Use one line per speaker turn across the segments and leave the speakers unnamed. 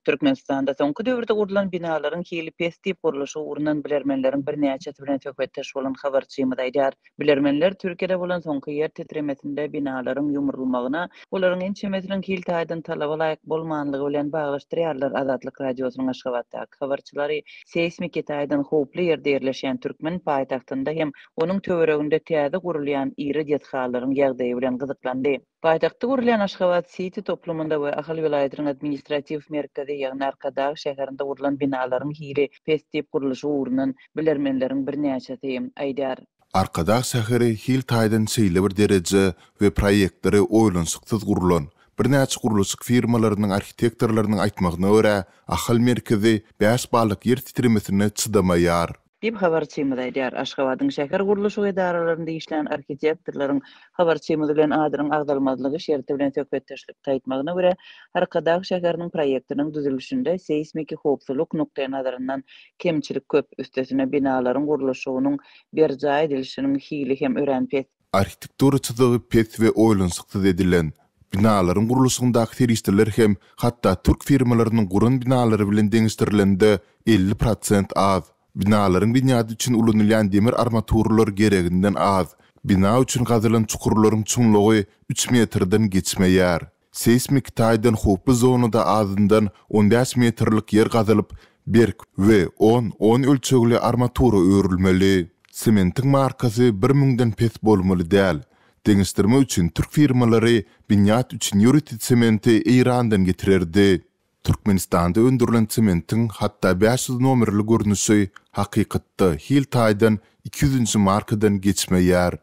Türkmenistanda soňky döwürde gurulan binalaryň hili pes gurulşy urunan bilermenleriň bir näçe bilen töhbetdeş bolan habarçymyz aýdýar. Bilermenler Türkiýede bolan soňky ýer titremesinde binalaryň ýumrulmagyna, olaryň ençemesiniň hil taýdan talaba laýyk bolmanlygy bilen baglaşdyrýarlar. Azatlyk radiosynyň Aşgabatdaky habarçylary seismik taýdan howply ýerde ýerleşen Türkmen paýtagtynda hem onuň töwereginde täze gurulýan iri ýetgalaryň ýagdaýy bilen gyzyklandy. Paýtagtda gurulýan Aşgabat City toplumunda we Ahal vilayatynyň administrativ merkezi ýagny Arkadag şäherinde gurulan binalaryň hiri pes gurulşy urunan bilermenleriň bir näçesi aýdýar.
Arkadag şäheri hil taýdan seýle bir derece we proýektleri oýlansyksız gurulan bir näçe gurulşyk firmalarynyň arhitektorlarynyň aýtmagyna görä, ahal merkezi 5 balyk ýer titremesine çydamaýar.
Dip habarçymyz aýdýar. Aşgabatyň şäher gurulşy edaralarynda işleýän arhitektorlaryň habarçymyz bilen adyryň agdalmazlygy şerti bilen töhbetdeşlik taýtmagyna görä, Arkadag şäheriniň proýektiniň düzülüşinde seismik howpsuzlyk nukdaý nazaryndan kemçilik köp, üstesine binalaryň gurulşynyň berjaý edilişiniň hili hem örenpet.
Arhitektura çyzygy pes we oýlansyksız edilen binalaryň gurulşyndaky teristler hem hatda türk firmalarynyň gurun binalary bilen deňişdirilende 50% az. Binalaryň binýady üçin ulanylýan demir armaturlar gereginden az. Bina üçin gazylan çukurlaryň çuňlugy 3 metrden geçmeýär. Seismik taýdan howpy zonada azyndan 15 metrlik yer gazylyp, berk we 10 ölçekli armatura öýrilmeli. Sementiň markasy 1000den pes bolmaly däl. Deňişdirme üçin türk firmalary binýat üçin ýuritit sementi Irandan getirerdi. Türkmenistanda öndürülen sementiň hatda 500 nomerli görnüşi hakykatda hil taýdan 200-nji markadan geçmeýär.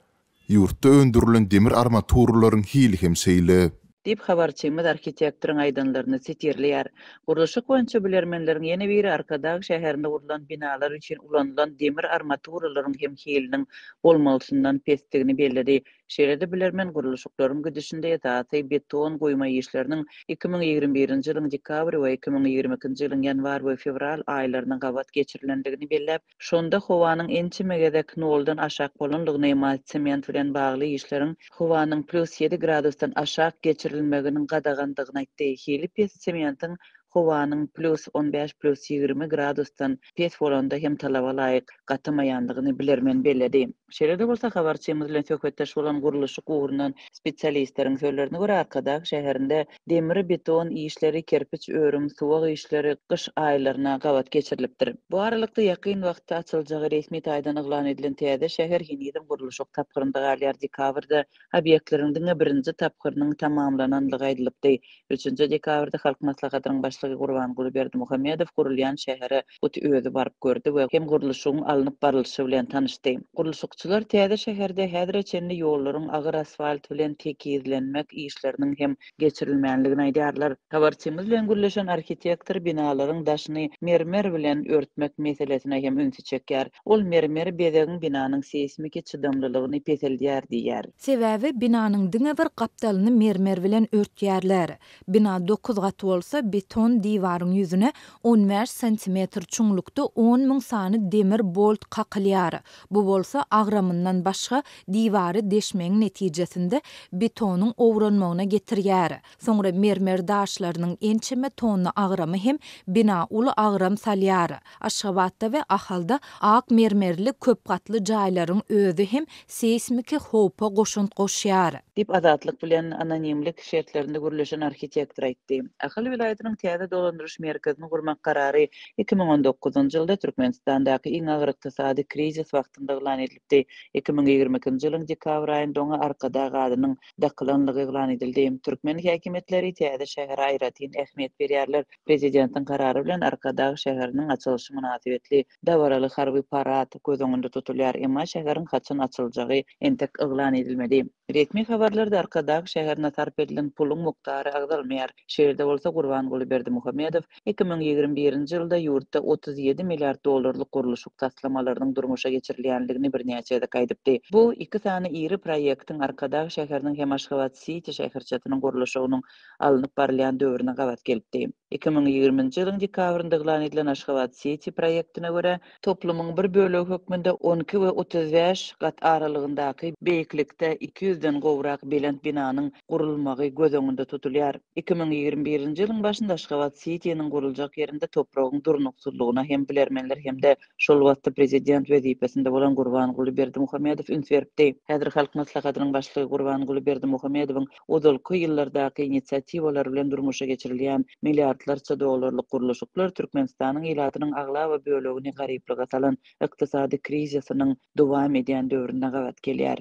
Ýurtda öndürülen demir armaturalaryň hili hem seýle.
Dip habarçymyz arhitektoryň aýdanlaryny sitirleýär. Gurulşyk boýunça bilermenleriň ýene biri Arkadag şäherinde gurulan binalar üçin ulanylan demir armaturalaryň hem hiliniň bolmalysyndan pesdigini bellädi. Şeýle bilermen gurulşyklaryň güdüşinde ýataty beton goýma işleriniň 2021-nji ýylyň dekabr we 2022-nji ýylyň ýanwar we fevral aýlaryna gawat geçirilendigini belläp, şonda howanyň ençimegedek noldan aşak bolanlygyny ematy sement bilen bagly işleriň howanyň +7 gradusdan aşak geçirilmeginiň gadagandygyny aýtdy. Hili pes sementiň howanyň +15-+20 gradusdan pes bolanda hem talaba laýyk gatamaýandygyny bilermen bellädi. Şeýle bolsa habarçymyz bilen söhbetdeş bolan gurulşy urunan spesialistleriň sözlerine görä Arkadag şäherinde demir beton işleri, kerpiç örüm, suwak işleri kış aýlaryna gawat geçirilipdir. Bu aralykda ýakyn wagtda açylajagy resmi taýdan eglan edilen täze şäher hiniden gurulşy tapgyrynda galýar dekabrda obyektleriň birinji tapgyrynyň tamamlananlygy aýdylypdy. 3-nji dekabrda halk maslahatynyň başlygy Gurbanguly Berdimuhammedow gurulýan şähere öti özü baryp gördi we hem gurulşyň alınıp barylşy bilen tanışdy. Gurulşykçylar täze şäherde häzirçenli ýollaryň agyr asfalt bilen tekizlenmek işleriniň hem geçirilmänligini aýdýarlar. Habarçymyz bilen gürleşen arhitektor binalaryň daşyny mermer bilen örtmek meselesine hem öňsü çekýär. Ol mermer bezegiň binanyň seismik çydamlylygyny peseldiýär diýär.
Sebäbi binanyň diňe bir gapdalyny mermer bilen örtýärler. Bina 9 gat bolsa beton diwaryň ýüzüne 15 cm çuňlukda 10.000 sany demir bolt kakylýar. Bu bolsa agramyndan başga diwary deşmeň netijesinde betonyň owranmagyna getirýär. Soňra mermer daşlarynyň ençeme tonna agramy hem bina uly agram salýar. Aşgabatda we Ahalda ak mermerli köp gatly jaýlaryň özü hem seismik howpa goşunt goşýar.
Dip azatlyk bilen anonimlik şertlerinde gürleşen arhitektor aýtdy. Ahal vilayatynyň täze dolandyrış merkezini gurmak karary 2019-njy ýylda Türkmenistandaky iň agyr ykdysady krizis wagtynda eglan edildi. 2022-nji ýylyň dekabr aýynda Arkadag adynyň daklanlygy eglan edildi. Türkmen häkimetleri täze şäher aýratyn ähmiýet berýärler. Prezidentiň karary bilen Arkadag şäheriniň açylyşy münasibetli dawraly harby parat göz öňünde tutulýar, emma şäheriň haçan açylajagy entek eglan edilmedi. Resmi habarlarda Arkadag şäherine sarp edilen puluň muktary agdalmaýar. Şeýle bolsa Gurbanguly Berdimuhammedow 2021-nji ýylda ýurtda 37 milliard dollarlyk gurulşyk taslamalarynyň durmuşa geçirilýänligini bir näçe aýdypdy. Bu iki sany iri proýektiň Arkadag şäheriniň hem Aşgabat City şäherçetiniň gurulşynyň alınıp barylýan döwrüne gawat gelipdi. 2020-nji ýylyň dekabrynda glan edilen Aşgabat City proýektine görä toplumyň bir bölegi hökmünde 12 we 35 gat aralygyndaky beýiklikde 200-den gowrak belent binanyň gurulmagy göz öňünde tutulýar. 2021-nji ýylyň başynda Aşgabat City'niň guruljak ýerinde topragyň durnukçylygyna hem bilermenler hem-de şol wagtda prezident wezipesinde bolan Gurbanguly Berdimuhammedow üns beripdi. Häzir Halk Maslahatynyň başlygy Gurbanguly Berdimuhammedowyň uzalky ýyllardaky inisiatiwalar bilen durmuşa geçirilýän milliardlarça dollarlyk guruluşlar Türkmenistanyň ilatynyň agla we bölegini garyplyga salan ykdysady krizisynyň dowam edýän döwrüne gabat gelýär.